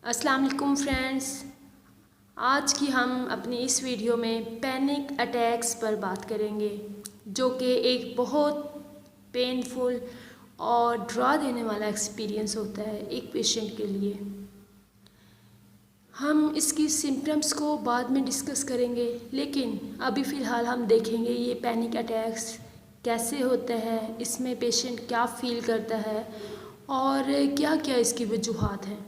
अस्सलाम वालेकुम फ्रेंड्स। आज की हम अपनी इस वीडियो में पैनिक अटैक्स पर बात करेंगे, जो कि एक बहुत पेनफुल और डरा देने वाला एक्सपीरियंस होता है एक पेशेंट के लिए। हम इसकी सिम्पटम्स को बाद में डिस्कस करेंगे, लेकिन अभी फ़िलहाल हम देखेंगे ये पैनिक अटैक्स कैसे होता है, इसमें पेशेंट क्या फ़ील करता है और क्या क्या इसकी वजूहात हैं।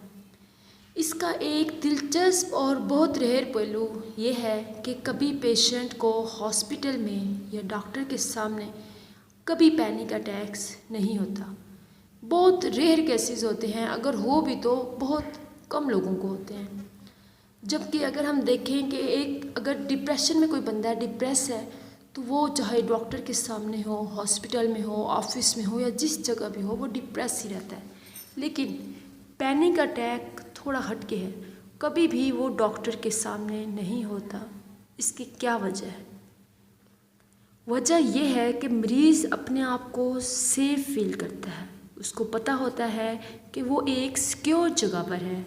इसका एक दिलचस्प और बहुत रेयर पहलू ये है कि कभी पेशेंट को हॉस्पिटल में या डॉक्टर के सामने कभी पैनिक अटैक्स नहीं होता। बहुत रेयर केसेस होते हैं, अगर हो भी तो बहुत कम लोगों को होते हैं। जबकि अगर हम देखें कि अगर डिप्रेशन में कोई बंदा डिप्रेस है, तो वो चाहे डॉक्टर के सामने हो, हॉस्पिटल में हो, ऑफिस में हो या जिस जगह भी हो, वो डिप्रेस ही रहता है। लेकिन पैनिक अटैक थोड़ा हटके है, कभी भी वो डॉक्टर के सामने नहीं होता। इसकी क्या वजह है? वजह यह है कि मरीज़ अपने आप को सेफ फील करता है। उसको पता होता है कि वो एक सिक्योर जगह पर है,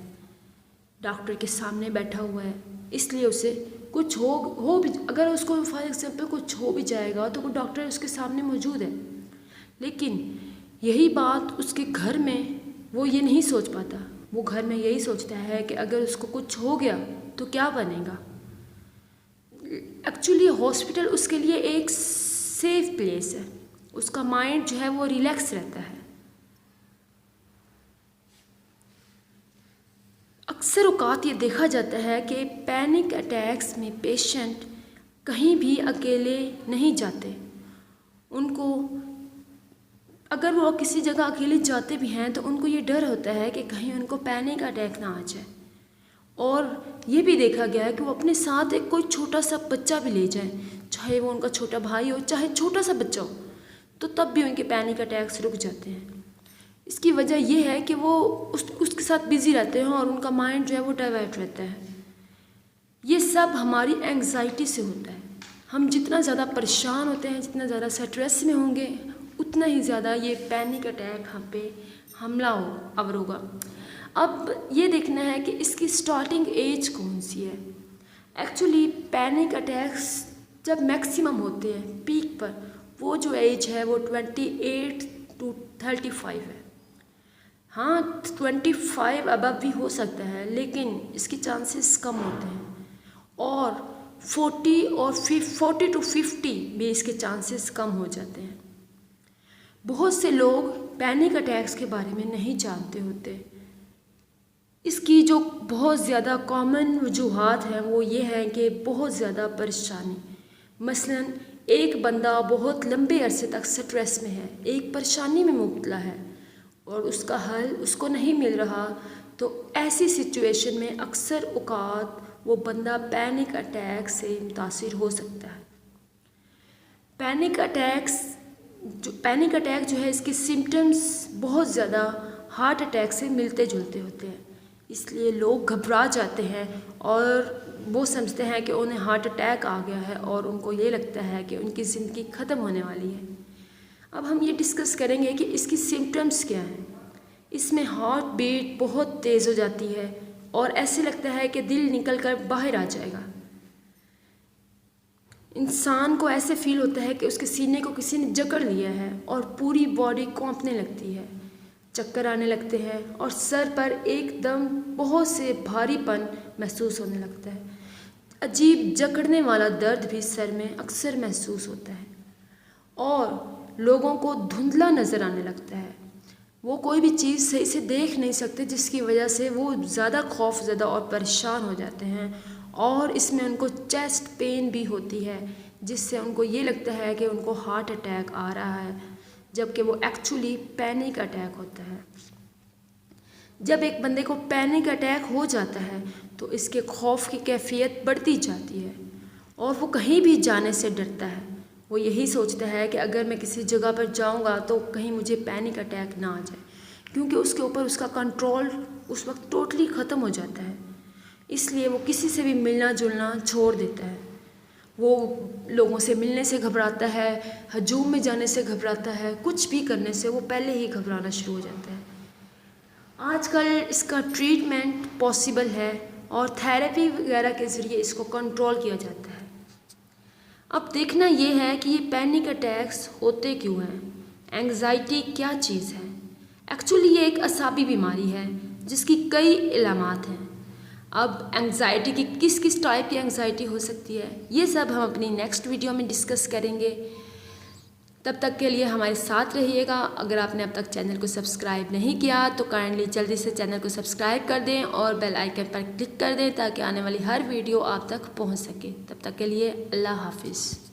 डॉक्टर के सामने बैठा हुआ है, इसलिए उसे कुछ हो भी, अगर उसको फॉर एग्जाम्पल कुछ हो भी जाएगा तो वो डॉक्टर उसके सामने मौजूद है। लेकिन यही बात उसके घर में वो ये नहीं सोच पाता। वो घर में यही सोचता है कि अगर उसको कुछ हो गया तो क्या बनेगा। एक्चुअली हॉस्पिटल उसके लिए एक सेफ प्लेस है, उसका माइंड जो है वो रिलैक्स रहता है। अक्सर औकात ये देखा जाता है कि पैनिक अटैक्स में पेशेंट कहीं भी अकेले नहीं जाते। उनको अगर वो किसी जगह अकेले जाते भी हैं तो उनको ये डर होता है कि कहीं उनको पैनिक अटैक ना आ जाए। और ये भी देखा गया है कि वो अपने साथ एक कोई छोटा सा बच्चा भी ले जाए, चाहे वो उनका छोटा भाई हो, चाहे छोटा सा बच्चा हो, तो तब भी उनके पैनिक अटैक्स रुक जाते हैं। इसकी वजह यह है कि वो उसके साथ बिज़ी रहते हैं और उनका माइंड जो है वो डाइवर्ट रहता है। ये सब हमारी एंग्जाइटी से होता है। हम जितना ज़्यादा परेशान होते हैं, जितना ज़्यादा स्ट्रेस में होंगे, उतना ही ज़्यादा ये पैनिक अटैक हम पे हमला आवर होगा। अब ये देखना है कि इसकी स्टार्टिंग एज कौन सी है। एक्चुअली पैनिक अटैक्स जब मैक्सिमम होते हैं पीक पर, वो जो एज है वो 28 to 35 है। हाँ, 25 अबव भी हो सकता है, लेकिन इसकी चांसेस कम होते हैं। और 40 to 50 भी इसके चांसेस कम हो जाते हैं। बहुत से लोग पैनिक अटैक्स के बारे में नहीं जानते होते। इसकी जो बहुत ज़्यादा कॉमन वजूहात हैं वो ये हैं कि बहुत ज़्यादा परेशानी, मसलन एक बंदा बहुत लंबे अरसे तक स्ट्रेस में है, एक परेशानी में मुब्तला है और उसका हल उसको नहीं मिल रहा, तो ऐसी सिचुएशन में अक्सर औकात वो बंदा पैनिक अटैक से मुतासिर हो सकता है। पैनिक अटैक जो है, इसके सिम्टम्स बहुत ज़्यादा हार्ट अटैक से मिलते जुलते होते हैं। इसलिए लोग घबरा जाते हैं और वो समझते हैं कि उन्हें हार्ट अटैक आ गया है और उनको ये लगता है कि उनकी ज़िंदगी ख़त्म होने वाली है। अब हम ये डिस्कस करेंगे कि इसकी सिम्टम्स क्या हैं। इसमें हार्ट बीट बहुत तेज़ हो जाती है और ऐसे लगता है कि दिल निकल कर बाहर आ जाएगा। इंसान को ऐसे फील होता है कि उसके सीने को किसी ने जकड़ लिया है और पूरी बॉडी कांपने लगती है, चक्कर आने लगते हैं और सर पर एकदम बहुत से भारीपन महसूस होने लगता है। अजीब जकड़ने वाला दर्द भी सर में अक्सर महसूस होता है और लोगों को धुंधला नज़र आने लगता है। वो कोई भी चीज़ सही से देख नहीं सकते, जिसकी वजह से वो ज़्यादा खौफज़दा और परेशान हो जाते हैं। और इसमें उनको चेस्ट पेन भी होती है, जिससे उनको ये लगता है कि उनको हार्ट अटैक आ रहा है, जबकि वो एक्चुअली पैनिक अटैक होता है। जब एक बंदे को पैनिक अटैक हो जाता है तो इसके खौफ की कैफियत बढ़ती जाती है और वो कहीं भी जाने से डरता है। वो यही सोचता है कि अगर मैं किसी जगह पर जाऊंगा तो कहीं मुझे पैनिक अटैक ना आ जाए, क्योंकि उसके ऊपर उसका कंट्रोल उस वक्त टोटली ख़त्म हो जाता है। इसलिए वो किसी से भी मिलना जुलना छोड़ देता है। वो लोगों से मिलने से घबराता है, हजूम में जाने से घबराता है, कुछ भी करने से वो पहले ही घबराना शुरू हो जाता है। آج کل اس کا ٹریٹمنٹ پاسبل ہے اور تھیراپی وغیرہ کے ذریعے اس کو کنٹرول کیا جاتا ہے۔ اب دیکھنا یہ ہے کہ یہ پینک اٹیکس ہوتے کیوں ہیں، اینگزائٹی کیا چیز ہے۔ ایکچولی یہ ایک اعصابی بیماری ہے جس کی کئی علامات ہیں۔ اب اینگزائٹی کی کس ٹائپ کی اینگزائٹی ہو سکتی ہے، یہ سب ہم اپنی نیکسٹ ویڈیو میں ڈسکس کریں گے۔ تب تک کے لیے ہمارے ساتھ رہیے گا۔ اگر آپ نے اب تک چینل کو سبسکرائب نہیں کیا تو کائنڈلی جلدی سے چینل کو سبسکرائب کر دیں اور بیل آئیکن پر کلک کر دیں تاکہ آنے والی ہر ویڈیو آپ تک پہنچ سکے۔ تب تک کے لیے اللہ حافظ۔